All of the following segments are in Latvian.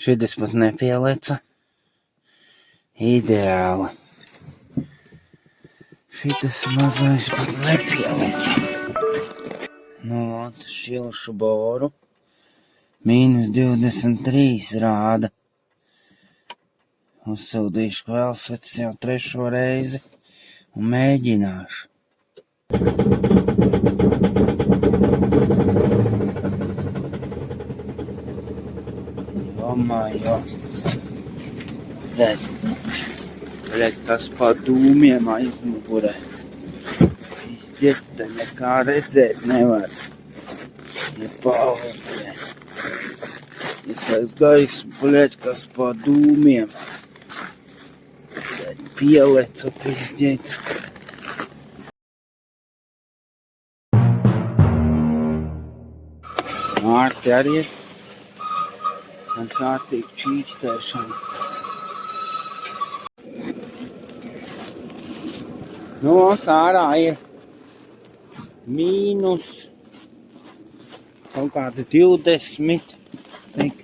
Šitas pat nepieleca. Ideāli. Šitas mazais pat nepieleca. Nu, šķilšu boru. -23 rāda. Uzsildīšu kvēlsvetis jau 3. reizi un mēģināšu. Jomājo. Redz, kas pa dūmiem aizmugurē. Izģiet, te nekā redzēt nevar. Ja pauzē. Ieslēdz gaismu, redz, kas pa dūmiem. Pieleca, izģiet. Mārti arī ir. Man kārtīgi čīkstēšana. Nu, ārā ir mīnus kaut kādi 20, cik?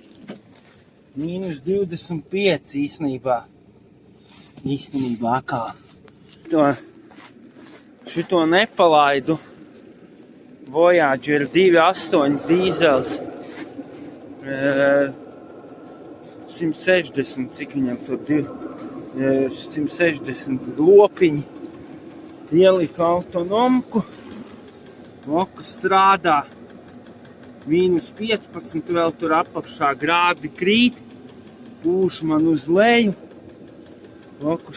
-25 īstenībā kā. Šito nepalaidu. Voyager 2.8 dīzels. 160, cik viņam tur 160 lopiņi. Ieliku autonomku. Moka strādā. -15 vēl tur apakšā grādi krīt. Pūš man uz leju. Moku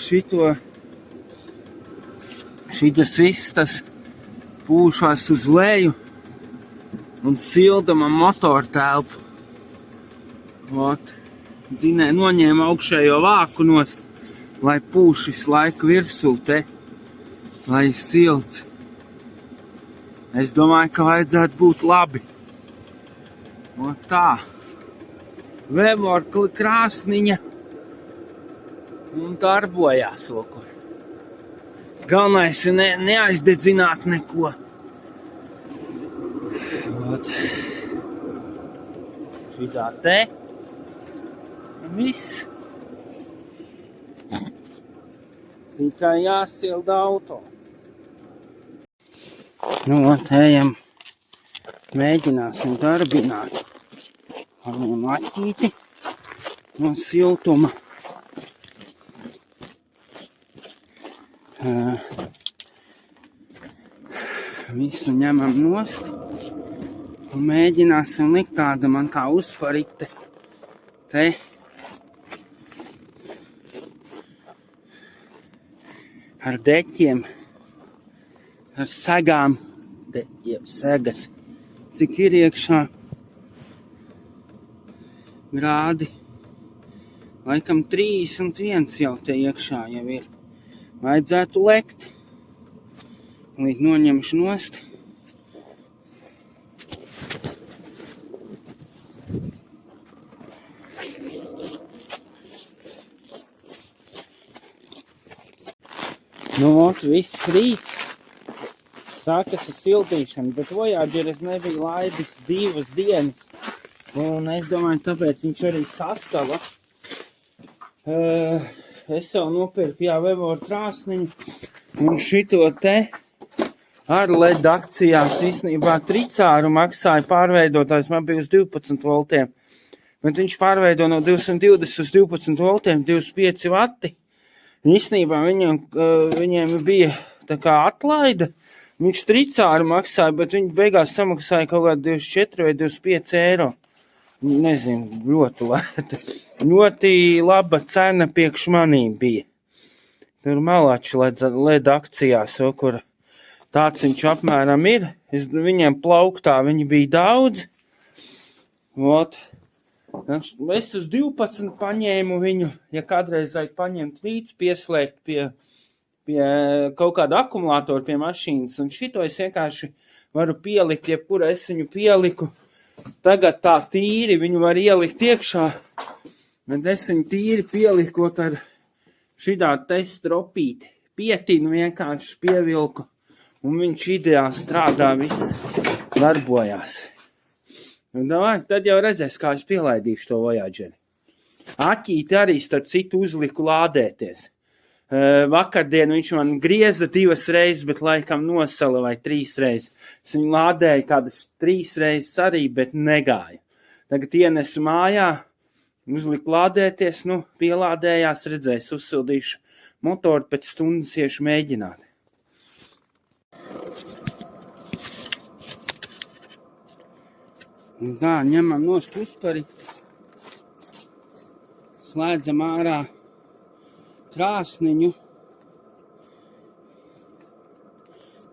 šitas viss tas pūšās uz leju un silda man motoru telpu. Dzinē noņēma augšējo vāku nost, lai pūš visu laiku virsū te, lai silds. Es domāju, ka vajadzētu būt labi. Tā. Vevor krāsniņa un darbojās okur. Galvenais ir neaizdedzināt neko. Šitā te. Viss. Tikai jāsilda auto. Nu, ejam. Mēģināsim darbināt. Viņam aķīti no siltuma. Visu ņemam nost un mēģināsim likt tāda man kā uzparikte te. Ar deķiem, ar segām, segas, cik ir iekšā grādi. Laikam 31 jau te iekšā jau ir. Vajadzētu lekt. Līdz noņemšu nost. Nu, viss rīts. Sākas ar siltīšanu, bet Voyager es nebiju laidis 2 dienas. Un es domāju, tāpēc viņš arī sasala. Es jau nopirku Vevor krāsniņu. Un šito te ar LED akcijās īstenībā tricāru maksāja pārveidotājs. Man bija uz 12 voltiem. Bet viņš pārveido no 220 uz 12 voltiem, 25 vati. Īstenībā viņiem bija tā kā atlaida. Viņš tricāru maksāja, bet viņi beigās samaksāja kaut kādu 24 vai 25 eiro. Nezinu, ļoti lēta. Ļoti laba cena priekš manīm bija. Tur malači LED akcijās, kur tāds viņš apmēram ir. Viņiem plauktā viņi bija daudz. Es uz 12 paņēmu viņu, ja kādreiz vajag paņemt līdz, pieslēgt pie kaut kāda akumulātora pie mašīnas. Un šito es vienkārši varu pielikt, jebkura es viņu pieliku. Tagad tā tīri viņu var ielikt iekšā, bet es viņu tīri pielikot ar šidā testropīti. Pietinu vienkārši pievilku, un viņš ideāli strādā, viss darbojās. Un tad jau redzēs, kā es pielaidīšu to Voyageri. Aķīti arī starp citu uzliku lādēties. Vakardien viņš man grieza 2 reizes, bet laikam nosala vai 3 reizes. Es viņu lādēju kādas 3 reizes arī, bet negāja. Tagad ienesu mājā, uzliku lādēties, pielādējās, redzēs, uzsildīšu motoru, pēc stundas iešu mēģināt. Tā, ņemam nost uzpari, slēdzam ārā krāsniņu,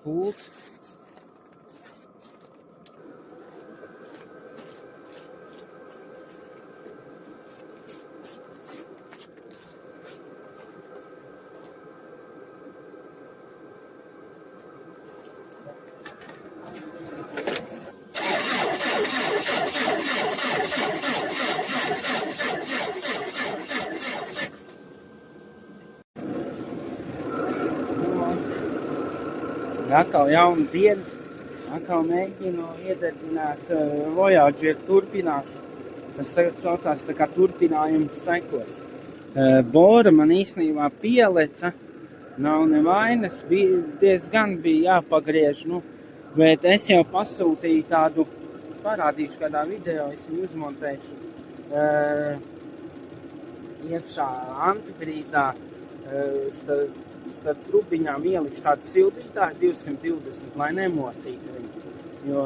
pults. Atkal jauna diena, atkal mēģinu iedarbināt Voyageru turpināšu. Tas tagad saucās tā kā turpinājums sekos. Bora man īstenībā pieleca, nav nevainas, diezgan bija jāpagriež, bet es jau pasūtīju tādu, es parādīšu kādā video, es viņu uzmontēšu iekšā antikrīzā, starp trubiņām ielikšu tādu sildītāju 220, lai nemocītu viņu, jo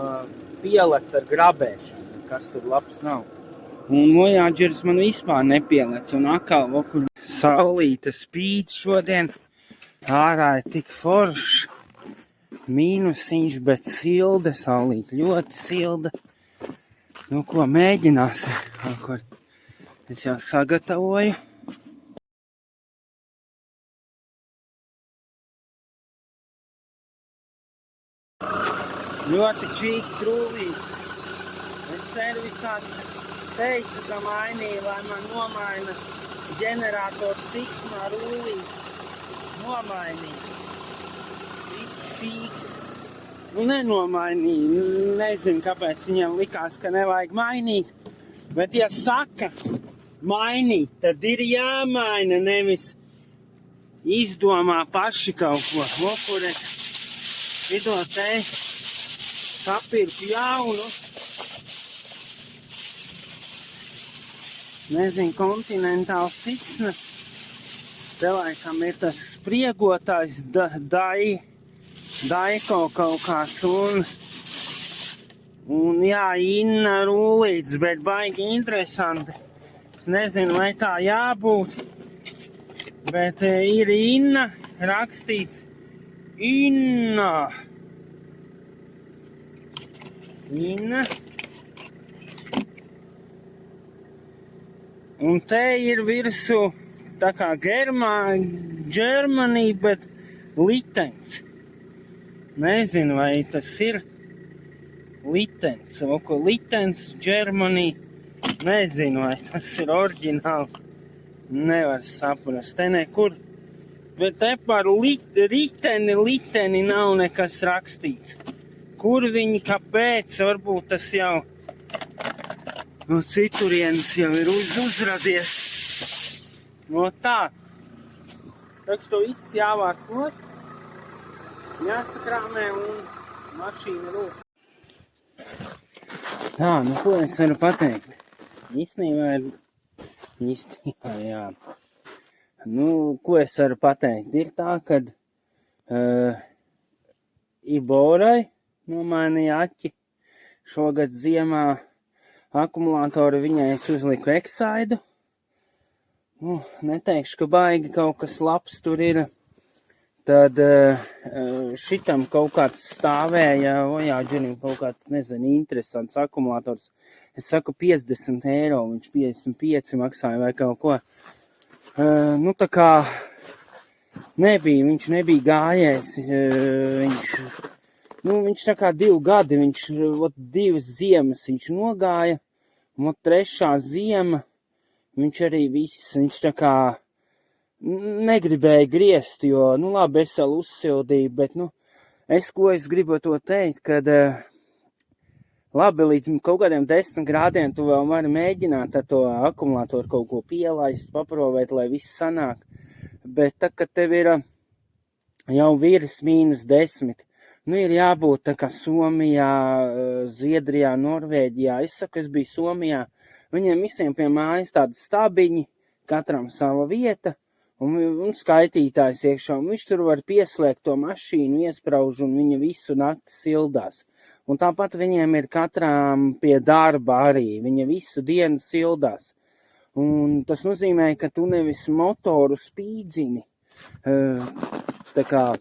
pielec ar grabēšanu, kas tur labs nav. Un Voyageris man vispār nepielec, un atkal, kur saulīte spīd šodien, ārā ir tik foršs, mīnusiņš, bet silda, saulīte ļoti silda. Ko mēģināsim, kur es jau sagatavoju. Ļoti čīks trūlīts. Es servisā teicu, ka mainīju, lai man nomaina ģenerators tiksmā rūlīts. Nomainīju. Viss čīks. Nenomainīju. Nezinu, kāpēc viņam likās, ka nevajag mainīt. Bet, ja saka mainīt, tad ir jāmaina, nevis izdomā paši kaut ko. Kur es šito te sapirku jaunu, nezinu, kontinentāls tiksnes. Te laikam ir tas spriegotājs Daiko kaut kāds un jā, Inna rūlīts, bet baigi interesanti. Es nezinu, vai tā jābūt, bet ir Inna rakstīts. Inna. Un te ir virsū tā kā Germany, bet litens. Nezinu, vai tas ir litens, ko litens, Germany. Nezinu, vai tas ir oriģināli. Nevar saprast, te nekur. Bet te par liteni nav nekas rakstīts. Kur viņi, kāpēc, varbūt tas jau no citurienes jau ir uzradies. Tā. Taču to viss jāvāc nost, jāsakrāmē un mašīna rūk. Tā, ko es varu pateikt? Īstenībā, jā. Ko es varu pateikt? Ir tā, kad Iborai nomainīja aķi. Šogad ziemā akumulātori viņai es uzliku Exaidu. Neteikšu, ka baigi kaut kas labs tur ir. Tad šitam kaut kāds stāvēja, Voyagerim kaut kāds, nezinu, interesants akumulators. Es saku 50 eiro, viņš 55 maksāja vai kaut ko. Tā kā viņš nebija gājējis, viņš tā kā 2 gadi, 2 ziemas viņš nogāja, un 3. ziema, viņš arī viņš tā kā negribēja griezt, jo, labi, es vēl uzsildīju, bet, ko es gribu to teikt, kad Labi, līdz kaut kādiem 10 grādiem tu vēl vari mēģināt ar to akumulātoru kaut ko pielaist, paprovēt, lai viss sanāk. Bet tā, kad tev ir jau virs -10, nu ir jābūt tā kā Somijā, Zviedrijā, Norvēģijā. Es saku, es biju Somijā. Viņiem visiem pie mājas tādi stabiņi, katram sava vieta. Un skaitītājs iekšā, un viņš tur var pieslēgt to mašīnu, iesprauž, un viņa visu nakti sildās. Un tāpat viņiem ir katram pie darba arī, viņa visu dienu sildās. Un tas nozīmē, ka tu nevis motoru spīdzini, tā kā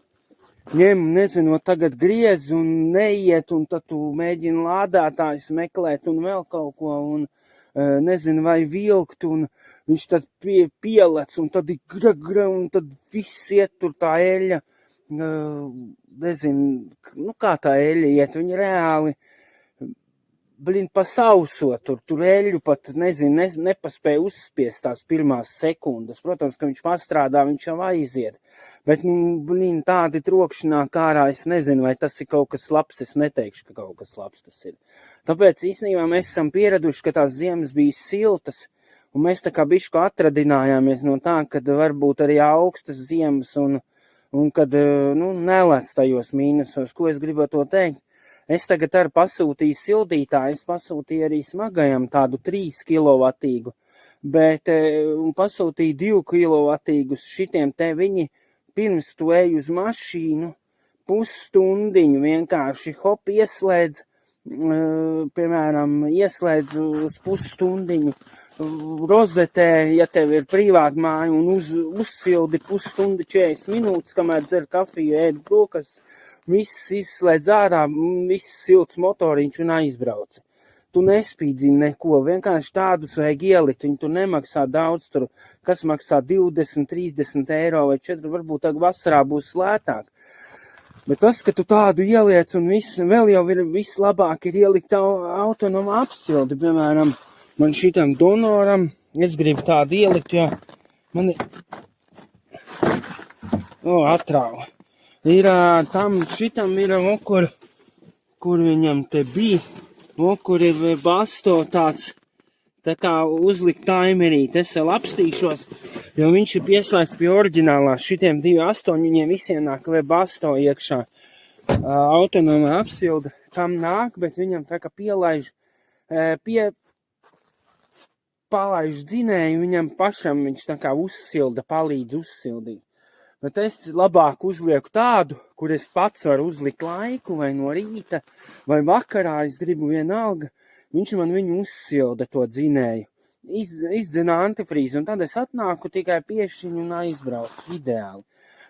ņem, nezinu, tagad griez un neiet, un tad tu mēģini lādētājus meklēt un vēl kaut ko, un nezinu, vai vilkt, un viņš tad pielec, un tad un tad viss iet tur tā eļa, nezinu, nu kā tā eļa iet, viņi reāli, pa sauso tur eļu pat, nezinu, nepaspēja uzspiest tās pirmās sekundes. Protams, ka viņš pastrādā, viņš jau aiziet. Bet, tādi trokšņā kārā, es nezinu, vai tas ir kaut kas labs, es neteikšu, ka kaut kas labs tas ir. Tāpēc īstenībā mēs esam pieraduši, ka tās ziemas bija siltas, un mēs tā kā bišķi atradinājāmies no tā, kad varbūt arī augstas ziemas, un kad, nelēc tajos mīnusos. Ko es gribu to teikt? Es tagad arī pasūtīju sildītāju, es pasūtīju arī smagajam tādu 3 kilovatīgu, bet pasūtīju 2 kilovatīgus šitiem te viņi, pirms tu ej uz mašīnu, pusstundiņu vienkārši hop ieslēdz, piemēram, ieslēdz uz pusstundiņu rozetē, ja tev ir privāta māja, un uzsildi pusstundu 40 minūtes, kamēr dzer kafiju, ēd brokas, viss izslēdz ārā, viss silts motoriņš un aizbrauci. Tu nespīdzini neko, vienkārši tādus vajag ielikt, viņi tur nemaksā daudz, tur, kas maksā 20, 30 eiro vai 4, varbūt tagad vasarā būs lētāk. Bet tas, ka tu tādu ieliec un vēl jau ir vislabāk ir ielikt autonomu apsildi, piemēram, man šitam donoram, es gribu tādu ielikt, jo man atrāva. Ir šitam ir, kur viņam te bija, kur ir basto tāds, tā kā uzlikt taimerīt. Es vēl apstīšos, jo viņš ir pieslēgts pie oriģinālā. Šitiem 2.8, viņiem visiem nāk basto iekšā. Autonoma apsilda tam nāk, bet viņam tā kā palaiž dzinēju, viņam pašam viņš tā kā uzsilda, palīdz uzsildīt. Bet es labāk uzlieku tādu, kur es pats varu uzlikt laiku, vai no rīta, vai vakarā, es gribu vienalga, viņš man viņu uzsilda to dzinēju. Izdzina antifrīzi, un tad es atnāku tikai piešķiņu un aizbraucu ideāli.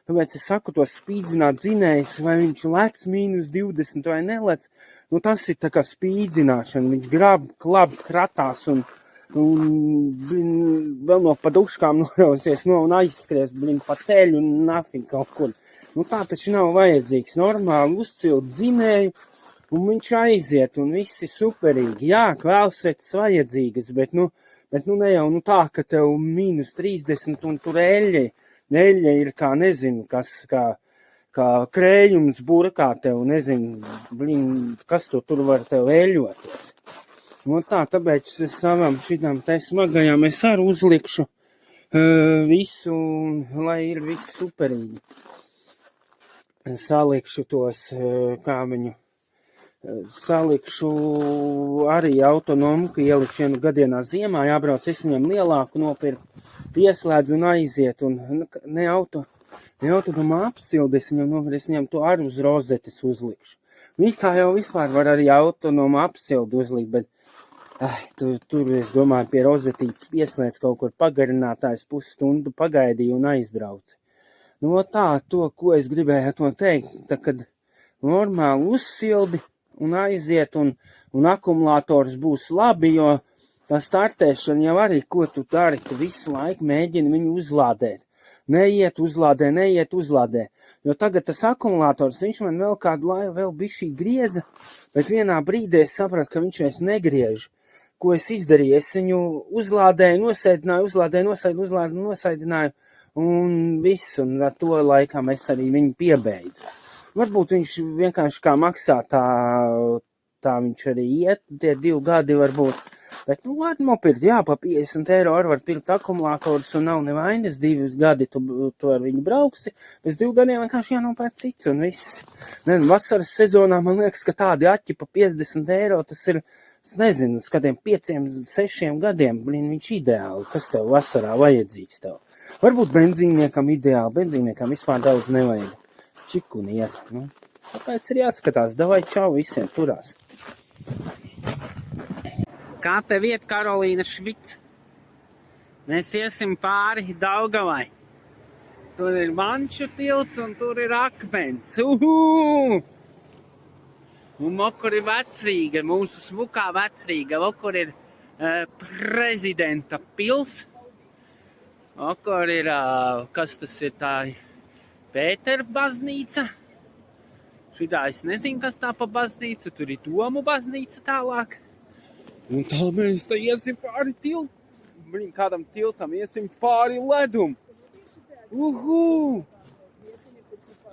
Tāpēc es saku, to spīdzināt dzinējus, vai viņš lec -20 vai nelec, tas ir tā kā spīdzināšana, viņš klab, kratās un vēl no paduškām norausies un aizskries, pa ceļu un nafīgi kaut kur. Tā taču nav vajadzīgs, normāli uzcilt dzinēju, un viņš aiziet, un viss ir superīgi. Jā, kvēlsvetas vajadzīgas, bet ne jau tā, ka tev -30 un tur eļļa ir kā, nezinu, kā krējums burkā tev, nezinu, kas tur var tev eļļoties. Tāpēc es savam šitam te smagajām es arī uzlikšu visu, lai ir viss superīgi. Salikšu tos, salikšu arī autonomu, ka ielikšu vienu gadienā ziemā, jābrauc, es viņam lielāku nopirku, pieslēdzu un aiziet, un ne autonomā apsildi, es viņam to arī uz rozetes uzlikšu. Kā jau vispār var arī autonomu apsildi uzlikt, bet tur, es domāju, pie rozetītes pieslēdz kaut kur pagarinātājs pusstundu pagaidīju un aizbrauci. To, ko es gribēju to teikt, kad normāli uzsildi un aiziet, un akumulators būs labi, jo tā startēšana jau arī, ko tu dari, tu visu laiku mēģini viņu uzlādēt. Neiet uzlādē, jo tagad tas akumulators, viņš man vēl kādu laiku vēl bišķī grieza, bet vienā brīdī es sapratu, ka viņš vairs negriež. Ko es izdarīju? Es viņu uzlādēju, nosaidināju, un viss, un ar to laikā es arī viņu piebeidzu. Varbūt viņš vienkārši kā maksā tā tā viņš arī iet, tie 2 gadi varbūt. Bet, nu, var nopirkt, jā, pa 50 eiro var pirkt akumulātorus un nav nevainas, 2 gadi tu ar viņu brauksi, pēc 2 gadiem vienkārši jānopērk cits un viss. Vasaras sezonā man liekas, ka tādi aķi pa 50 eiro, tas ir, es nezinu, uz kādiem 5-6 gadiem, viņš ideāli, kas tev vasarā vajadzīgs tev. Varbūt benzīniekam ideāli, benzīniekam vispār daudz nevajag. Čikuni iet, nu. Tāpēc ir jāskatās, davai čau visiem turās. Kā tev iet, Karolīna Švic? Mēs iesim pāri Daugavai. Tur ir Manču tilts un tur ir akmens. Un okur ir Vecrīga, mūsu smukā Vecrīga. Okur ir prezidenta pils. Okur ir, kas tas ir tā, Pētera baznīca. Šitā es nezinu, kas tā pa baznīcu, tur ir Tomu baznīca tālāk. Un tā mēs tā iesim pāri kādam tiltam, iesim pāri ledum.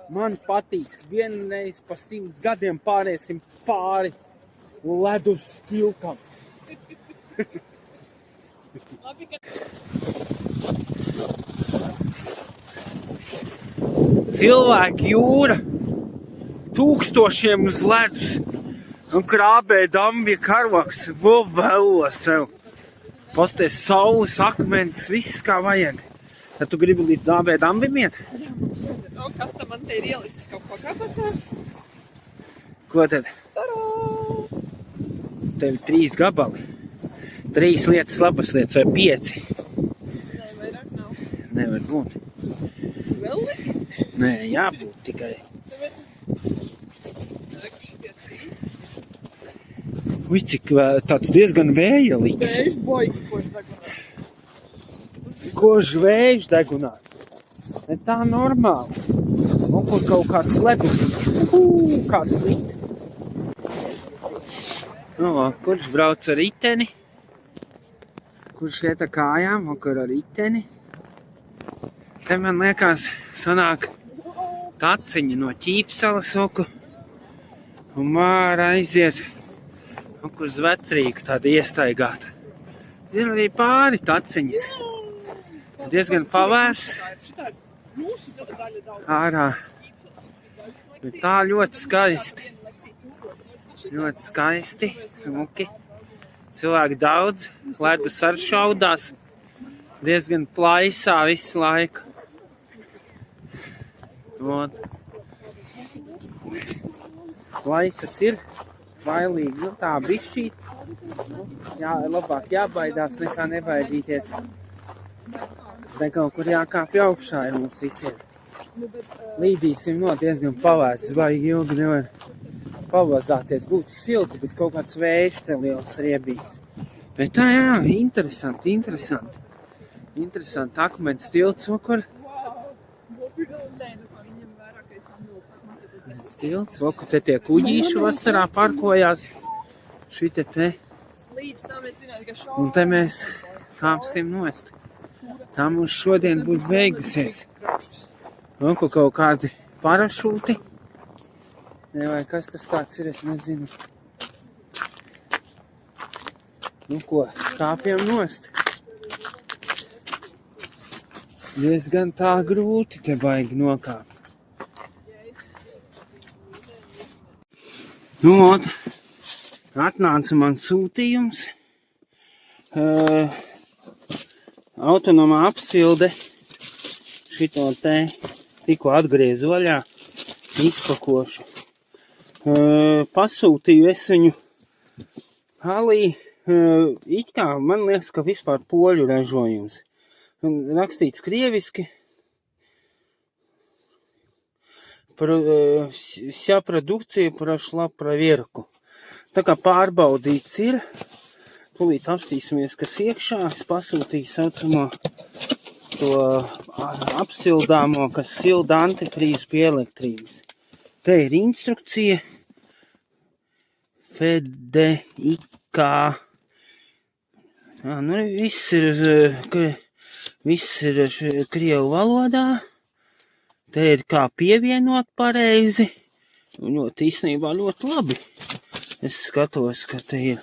Man patīk, vienreiz pa 100 gadiem pāriesim pāri ledus tiltam. Cilvēki jūra. 1000 uz ledus un krābē dambja karoks, vēl sev. Pasties saules, akmens, viss kā vajag. Tad tu gribi līdz dambjam iet? Kas tam man te ir ielicis kaut ko kabatā? Ko tad? Tarā! Tev ir 3 gabali. 3 lietas, labas lietas vai 5? Nē, vairāk nav. Nevar būt. Vēl ne? Nē, jābūt tikai. Ui, cik tāds diezgan vējelīgs. Vējš boļķi, koši degunā. Koši vējš degunā. Ne tā normāli. Un kur kaut kāds ledus. Kāds rīt. Kurš brauc ar riteni? Kurš iet ar kājām? Un kur ar riteni? Te man liekas sanāk taciņa no Ķīpsalas oku. Un māra aiziet. Un kur uz Vecrīgu tāda iestaigāta. Ir arī pāri taciņas. Diezgan pavēs. Ārā. Bet tā ļoti skaisti. Ļoti skaisti. Smuki. Cilvēki daudz. Ledus ar šaudās. Diezgan plaisā visu laiku. Plaisas ir. Bailīgi, nu tā bišķīt. Jā, labāk jābaidās nekā nebaidīties. Es te kaut kur jākāpj augšā ir mums visiem. Līdīsim no diezgan pavēsis, baigi ilgi nevar pavazāties. Būtu silts, bet kaut kāds vējš te liels riebīgs. Bet tā jā, interesanti. Interesanti akmens tilts, kur. Tilts, kur te tie kuģīši vasarā parkojās. Šite te. Līdz tam es zināju, ka šaubu. Un te mēs kāpsim nost. Tā mums šodien būs beigusies. Un kur kaut kādi parašūti. Ne, vai kas tas tāds ir, es nezinu. Nu ko, kāpjam nost. Diezgan tā grūti te baigi nokāpt. Nu, atnāca man sūtījums. Autonomā apsilde. Šito te tikko atgriezu vaļā. Izpakošu. Pasūtīju es viņu Halī. It kā man liekas, ka vispār poļu ražojums. Rakstīts krieviski. Вся продукция прошла проверку. Tā kā pārbaudīts ir, tūlīt apstīsimies, kas iekšā. Es pasūtīju saucamo to apsildāmo, kas silda antifrīzu pie elektrības. Te ir instrukcija. FDIK. Nu, viss ir krievu valodā. Te ir kā pievienot pareizi. Ļoti īstenībā ļoti labi. Es skatos, ka te ir.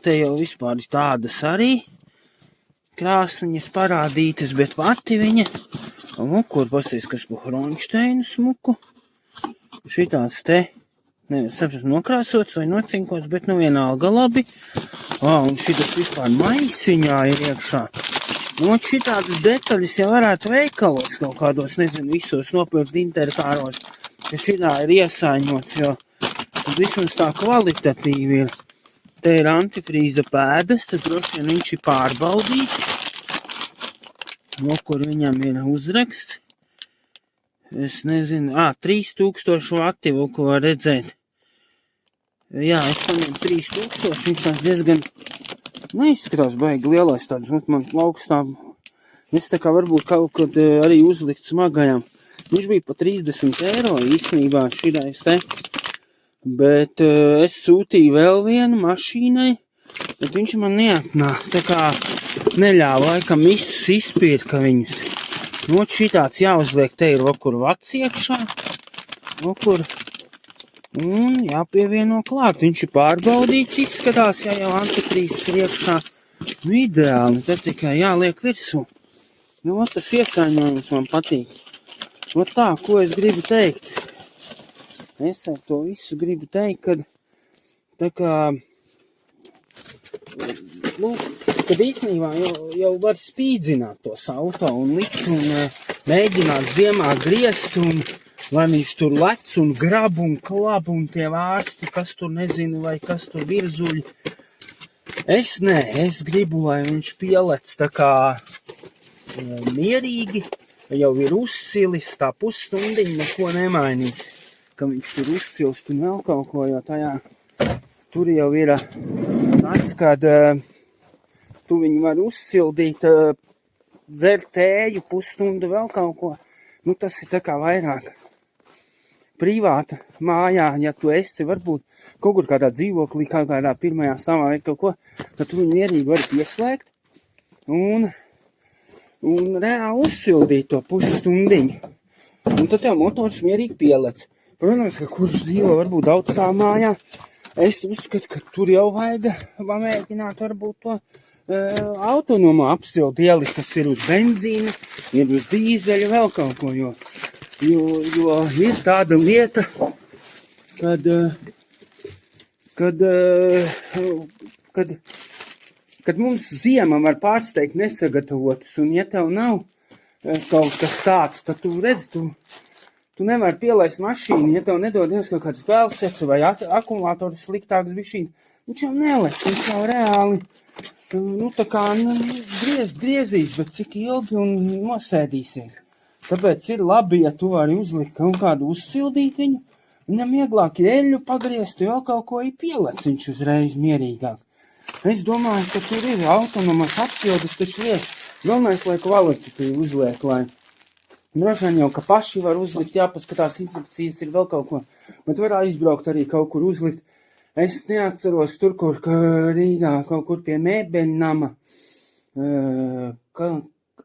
Te jau vispār ir tādas arī krāsniņas parādītas, bet pati viņa. Kur pasties, kas pa Hronšteinu smuku. Šitāds te, sapratu, nokrāsots vai nocinkots, bet nu vienalga labi. Un šitas vispār maisiņā ir iekšā. Šitādas detaļas jau varētu veikalos kaut kādos, nezinu, visos nopirkt interkāros, ka šitā ir iesaiņots, jo tad vismaz tā kvalitatīvi ir. Te ir antifrīza pēdas, tad droši vien viņš ir pārbaudīts. Kur viņam ir uzraksts. Es nezinu, 3000 vati, ko var redzēt. Jā, es paņēmu 3000, viņš tās diezgan neizskatās baigi lielais tāds, man plaukstām. Es tā kā varbūt kaut kad arī uzlikt smagajam. Viņš bija pa 30 eiro īstenībā šitais te. Bet es sūtīju vēl vienu mašīnai, bet viņš man neatnāk. Tā kā neļāva laikam izpirka viņus. Šitāds jāuzliek, te ir kur vats iekšā, un jāpievieno klāt. Viņš ir pārbaudīts, izskatās, ja jau antifrīzes ir iekšā. Ideāli, tad tikai jāliek virsū. Tas iesaiņojums man patīk. Tā, ko es gribu teikt. Es ar to visu gribu teikt, kad tā kā, kad īstenībā jau var spīdzināt tos auto un likt un mēģināt ziemā griezt un lai viņš tur lec un grab un klab un tie vārsti, kas tur nezinu vai kas tur virzuļi. Es gribu, lai viņš pielec tā kā mierīgi, jau ir uzsilis, tā pusstundiņa neko nemainīs. Ka viņš tur uzsilst un vēl kaut ko, jo tajā tur jau ir tas, kad tu viņu var uzsildīt, dzert tēju pusstundu vēl kaut ko. Tas ir tā kā vairāk privāta mājā, ja tu esi varbūt kaut kur kādā dzīvoklī, kaut kādā pirmajā stāvā vai kaut ko, tad tu viņu mierīgi vari pieslēgt un reāli uzsildīt to pusstundiņu. Un tad tev motors mierīgi pielec. Protams, ka kurš dzīvo varbūt daudz tā mājā, es uzskatu, ka tur jau vajag pamēģināt varbūt to autonomo apsildi ielikt, kas ir uz benzīna, ir uz dīzeļa, vēl kaut ko, jo ir tāda lieta, kad mums ziema var pārsteigt nesagatavotus, un ja tev nav kaut kas tāds, tad tu redz, tu nevari pielaist mašīnu, ja tev nedod kaut kāds pēlsets vai akumulators sliktāks bišķīt. Viņš jau nelec, viņš jau reāli, tā kā griezīs, bet cik ilgi un nosēdīsies. Tāpēc ir labi, ja tu vari uzlikt kaut kādu uzsildīt viņu, viņam vieglāk eļļu pagriezt, jo kaut ko ir pielec, viņš uzreiz mierīgāk. Es domāju, ka tur ir autonomas apsildes, taču liek. Galvenais, lai kvalitatīvi uzliek, lai droši vien jau, ka paši var uzlikt, jāpaskatās instrukcijas ir vēl kaut ko, bet var aizbraukt arī kaut kur uzlikt. Es neatceros tur, kur Rīgā, kaut kur pie mēbeļnama.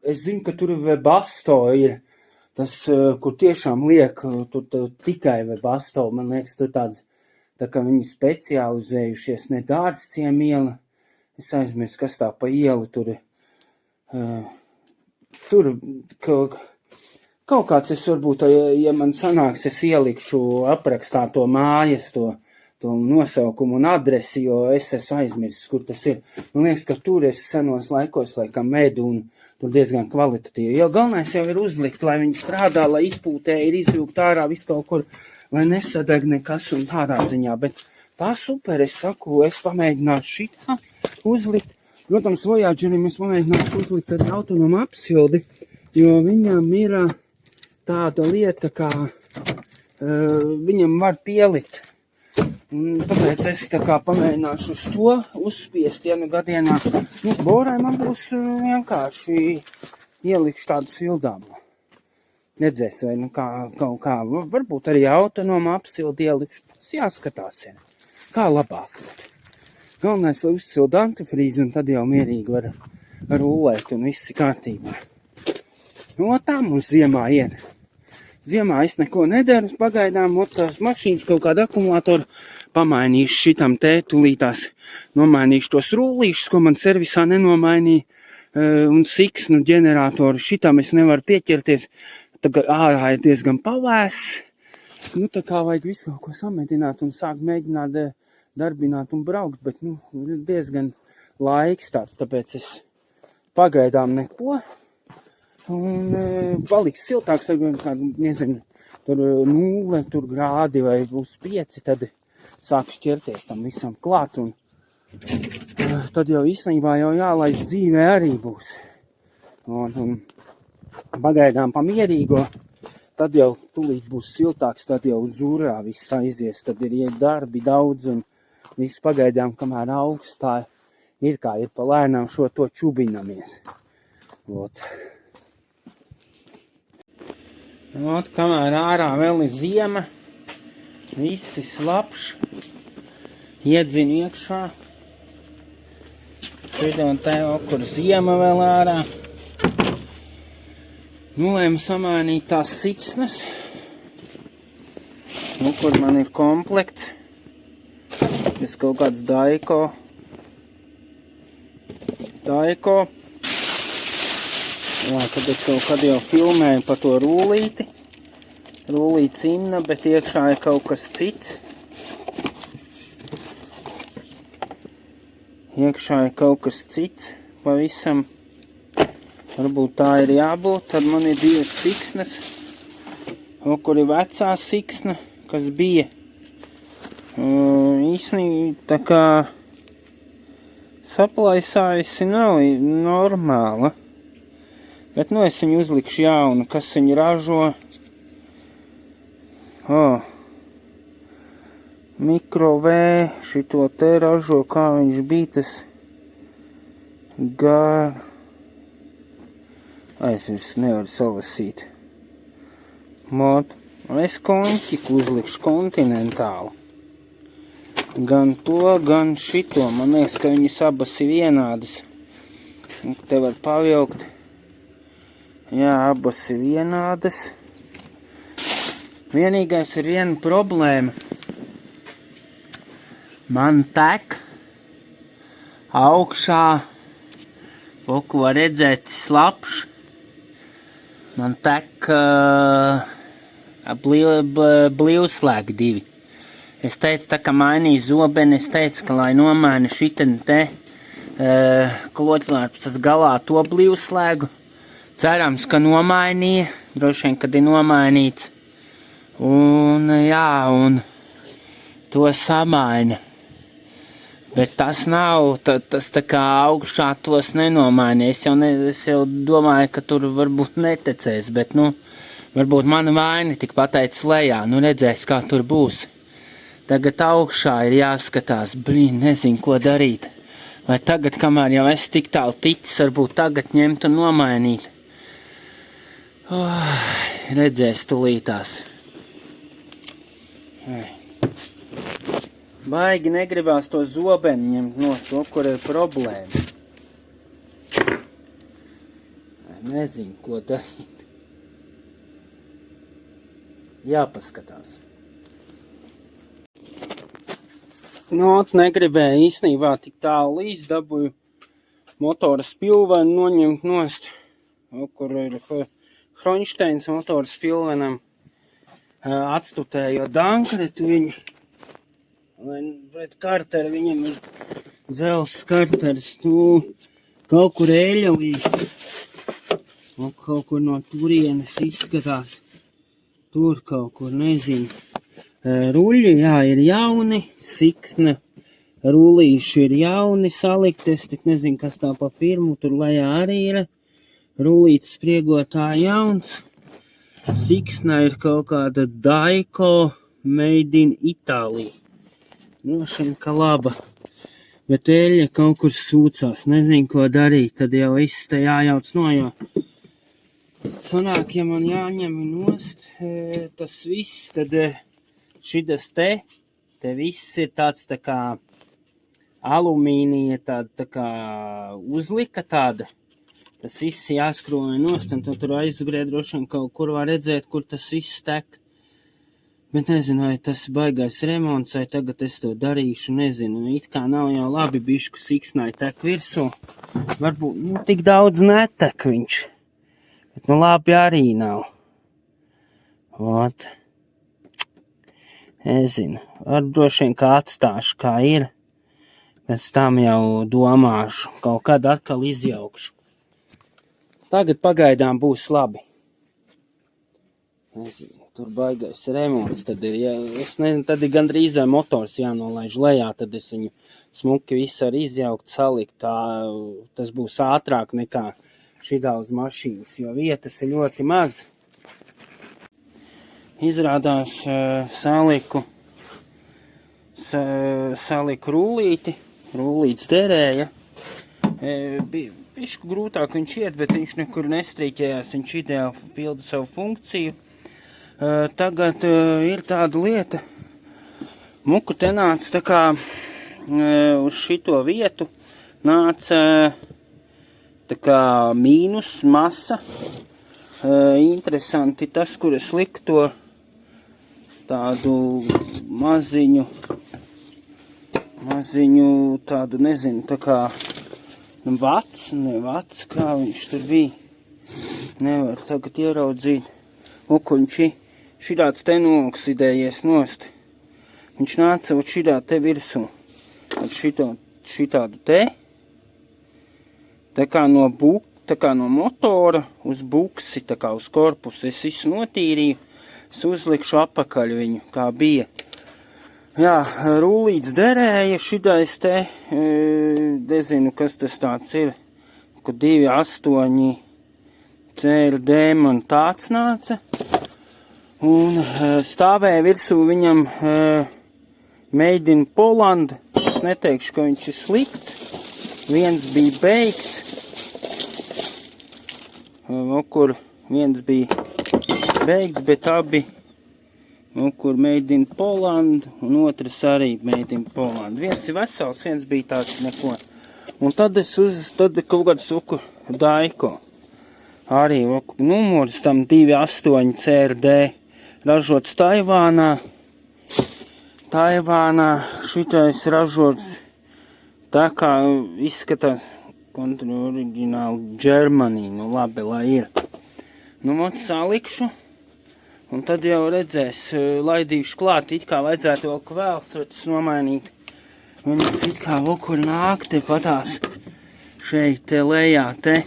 Es zinu, ka tur Webasto ir tas, kur tiešām liek, tur tikai Webasto, man liekas, tur tāds, tā kā viņi specializējušies, ne Dārzciem iela. Es aizmirsu, kas tā pa ielu tur ir. Tur kaut kāds es varbūt, ja man sanāks, es ielikšu aprakstā to mājas, to nosaukumu un adresi, jo es esmu aizmirsis, kur tas ir. Man liekas, ka tur es senos laikos laikam medu un tur diezgan kvalitatīvi. Jo galvenais jau ir uzlikt, lai viņi strādā, lai izpūtē ir izvilkt ārā visu kaut kur, lai nesadeg nekas un tādā ziņā. Bet tā super, es saku, es pamēģināšu šitā uzlikt. Protams, Voyagerim es pamēģināšu uzlikt arī autonomu apsildi, jo viņam ir tāda lieta, kā viņam var pielikt. Tāpēc es tā kā pamēģināšu uz to uzspiest, ja nu gadienā. Borai man būs vienkārši ielikšu tādu sildāmu. Redzēs, vai kaut kā, varbūt arī autonomu apsildi ielikšu. Tas jāskatās, kā labāk. Galvenais, lai uzsilda antifrīzi, un tad jau mierīgi var rullēt, un viss ir kārtībā. Tā mums ziemā iet. Ziemā es neko nedaru, pagaidām tās mašīnas kaut kādu akumulātoru pamainīšu šitam te, tūlītās nomainīšu tos rullīšus, ko man servisā nenomainīja, un siksnu ģeneratoru. Šitam es nevaru pieķerties, tagad ārā ir diezgan pavēss. Nu, tā kā vajag visu kaut ko samedināt un sākt mēģināt darbināt un braukt, bet, nu, diezgan laiks tāds, tāpēc es pagaidām neko. Un paliks siltāks, kādu, nezinu, tur 0, tur grādi vai būs 5, tad sāku šķerties tam visam klāt, un tad jau īstenībā jau jālaiž dzīvē arī būs. Un pagaidām pamierīgo, tad jau tūlīt būs siltāks, tad jau uz urā viss aizies, tad ir darbi daudz, un viss pagaidām, kamēr augstā ir kā ir pa lēnām šo to čubinamies. Ot. Ot, kamēr ārā vēl ir ziema, viss ir slapš, iedzinu iekšā. Šodien te kur ziema vēl ārā. Nolēmu samainīt tās siksnas. Nu, kur man ir komplekts. Tas kaut kāds Daiko. Jā, tad es kaut kad jau filmēju par to rullīti. Rullīts inna, bet iekšā ir kaut kas cits. Iekšā ir kaut kas cits, pavisam. Varbūt tā ir jābūt, tad man ir 2 siksnas. Kur ir vecā siksna, kas bija. Īstenībā tā kā saplaisājusi nav normāla. Bet, nu, es viņu uzlikšu jaunu, kas viņu ražo. Mikro V, šito te ražo, kā viņš bija tas es nevaru salasīt. Mot, es konķiku uzlikšu kontinentālu. Gan to, gan šito. Man liekas, ka viņas abas ir vienādas. Te var pavilkt. Jā, abas ir vienādas. Vienīgais ir viena problēma. Man tek augšā, ko var redzēt, slapš. Man tek blīvslēgi 2. Es teicu, tā kā mainīju zobeni, es teicu, ka lai nomaina šiten te kloķlārpstas galā to blīvslēgu. Cerams, ka nomainīja, droši vien, kad ir nomainīts. Un jā, un to samaina. Bet tas nav, tas tā kā augšā tos nenomainīja. Es jau domāju, ka tur varbūt netecēs, bet, nu, varbūt mana vaina tik pateicis lejā. Nu, redzēs, kā tur būs. Tagad augšā ir jāskatās, nezinu, ko darīt. Vai tagad, kamēr jau es tik tālu ticis, varbūt tagad ņemt un nomainīt. Redzēs tulītās. Baigi negribās to zobeni ņemt no to, kur ir problēma. Nezinu, ko darīt. Jāpaskatās. Negribēju īstenībā tik tālu līdz, dabūju motora spilvenu noņemt nost, kur ir Hronšteins motora spilvenam atstutējo dankretu viņu. Pret karteri viņam ir dzels karteris, kaut kur eļavīst, kaut kur no turienes izskatās, tur kaut kur, nezinu. Ruļi, jā, ir jauni, siksna rullīši ir jauni salikti, es tik nezinu, kas tā pa firmu, tur lejā arī ir. Rullīts spriegotā jauns, siksna ir kaut kāda Daiko made in Itālija. Šim ka laba, bet eļļa kaut kur sūcās, nezinu, ko darīt, tad jau viss te jājauc no, jo sanāk, ja man jāņem nost, tas viss, tad šitas te viss ir tāds tā kā alumīnija, tā kā uzlika tāda, tas viss jāskroja nost, un tad tur aizgrē droši vien kaut kur var redzēt, kur tas viss tek. Bet nezinu, vai tas baigais remonts, vai tagad es to darīšu, nezinu. It kā nav jau labi bišku siksnai tek virsū. Varbūt, tik daudz netek viņš. Bet, labi arī nav. Ot. Nezinu. Var droši vien kā atstāšu, kā ir. Pēc tam jau domāšu. Kaut kad atkal izjaukšu. Tagad pagaidām būs labi. Nezinu. Tur baigais remonts, tad ir, ja, es nezinu, tad ir gandrīz motors jānolaiž lejā, tad es viņu smuki visu arī izjaukt, salikt, tas būs ātrāk nekā šitā uz mašīnas, jo vietas ir ļoti maz. Izrādās saliku rullītis derēja, bija bišku grūtāk viņš iet, bet viņš nekur nestrīķējās, viņš ideāli pilda savu funkciju. Tagad ir tāda lieta, muku te nāca tā kā uz šito vietu, nāca tā kā mīnus masa. Interesanti tas, kur es liku to tādu maziņu tādu, nezinu, tā kā vats, kā viņš tur bija. Nevar tagad ieraudzīt. Viņš šitāds te nooksidējies nost. Viņš nāca uz šitā te virsū. Šitādu te. Tā kā no motora uz buksi, tā kā uz korpusu. Es visu notīrīju. Es uzlikšu apakaļ viņu, kā bija. Jā, rullīts derēja. Šitais te, nezinu, kas tas tāds ir. 2.8 CRD man tāds nāca. Un stāvēja virsū viņam Made in Poland. Es neteikšu, ka viņš ir slikts. Viens bija beigts. Kur viens bija beigts, bet abi kur Made in Poland un otrs arī Made in Poland. Viens ir vesels, viens bija tāds neko. Un tad tad kaut kāds Daiko. Arī numurs tam 2.8 CRD. Ražots Taivānā. Šitais ražots tā kā izskatās oriģināli Germany. Labi, lai ir. Salikšu. Un tad jau redzēs, laidīšu klāt. It kā vajadzētu vēl kvēlsveces nomainīt. Viņas it kā kur nāk te patās. Šeit te lejā te.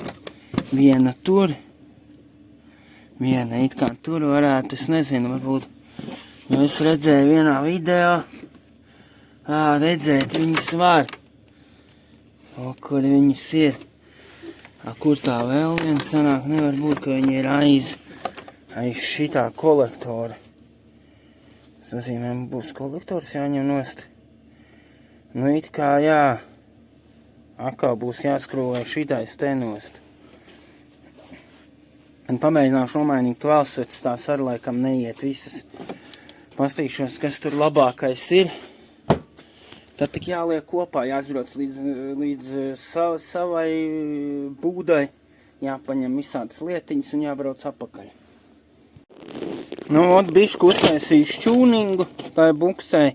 Viena tur. Viena it kā tur varētu, es nezinu, varbūt es redzēju vienā video. Redzēt viņas var. Kur viņas ir. Kur tā vēl viena sanāk, nevar būt, ka viņa ir aiz šitā kolektora. Tas nozīmē, būs kolektors jāņem nost. It kā jā. Atkal būs jāskrūvē šitais te nost. Un pamēģināšu nomainīt kvēlsveces, tās ar laikam neiet visas. Pastīšos, kas tur labākais ir. Tad tik jāliek kopā, jāizbrauc līdz savai būdai. Jāpaņem visādas lietiņas un jābrauc apakaļ. Bišku uztaisīju šķūningu, tā ir buksē.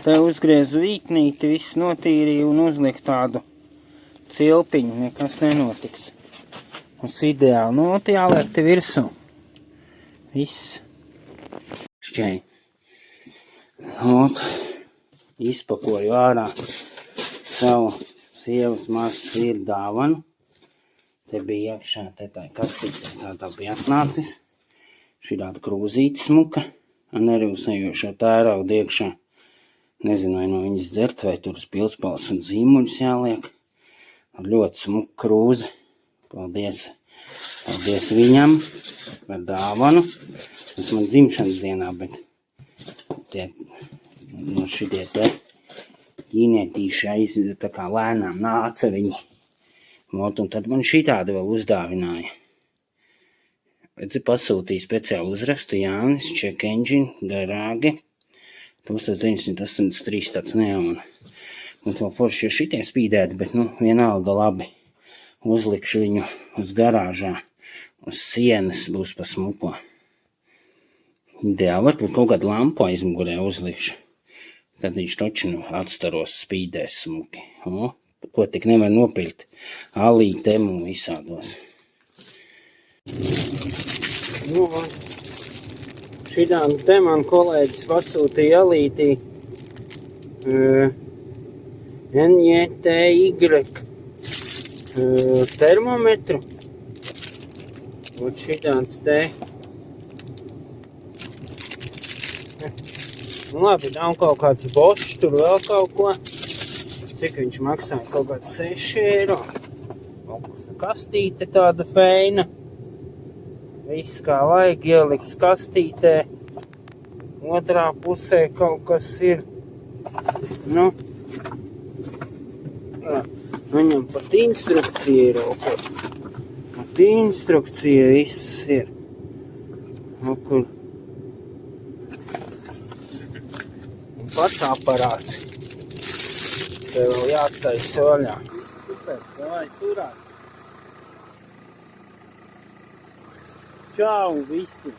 Te uzgriezu vīknīti, viss notīrīju un uzliku tādu cilpiņu, nekas nenotiks. Mums ideāli. Jāliek te virsū. Viss. Šķēj. Izpakoju ārā savu sievas mazas ir dāvanu. Te bija iekšā, te tā kastīte, tā bija atnācis. Šitāda krūzīte smuka. Nerūsējošā tērauda iekšā. Nezinu, vai no viņas dzert, vai tur uz pildspalvas un zīmuļus jāliek. Ļoti smuka krūze. Paldies viņam par dāvanu. Tas man dzimšanas dienā, bet šitie te ķīnietīši tā kā lēnām nāca viņi. Un tad man šitādi vēl uzdāvināja. Pasūtīja speciālu uzrakstu Jānis, check engine, garāge. 1983 tāds neona. Un vēl forši šitie spīdēti, bet vienalga labi. Uzlikšu viņu uz garāžā, uz sienas būs pa smuko. Ideāli, varbūt kaut kādu lampu aizmugurē uzlikšu. Tad viņš točinu atstaros spīdēs smuki. O, ko tik nevar nopirkt alītēm un visādos. Nu, šitām te man kolēģis pasūtīja alītī NJTY termometru. Un šitāds te. Nu labi, nav kaut kāds bošs, tur vēl kaut ko. Cik viņš maksāja? Kaut kāds 6 eiro. Kastīte tāda feina. Viss kā vajag ielikts kastītē. Otrā pusē kaut kas ir. Nu. Viņam pat instrukcija ir. Pat instrukcija viss ir. Kur. Un pats aparāts. Te vēl jātaisa vaļā. Super, davai turās. Čau, visi!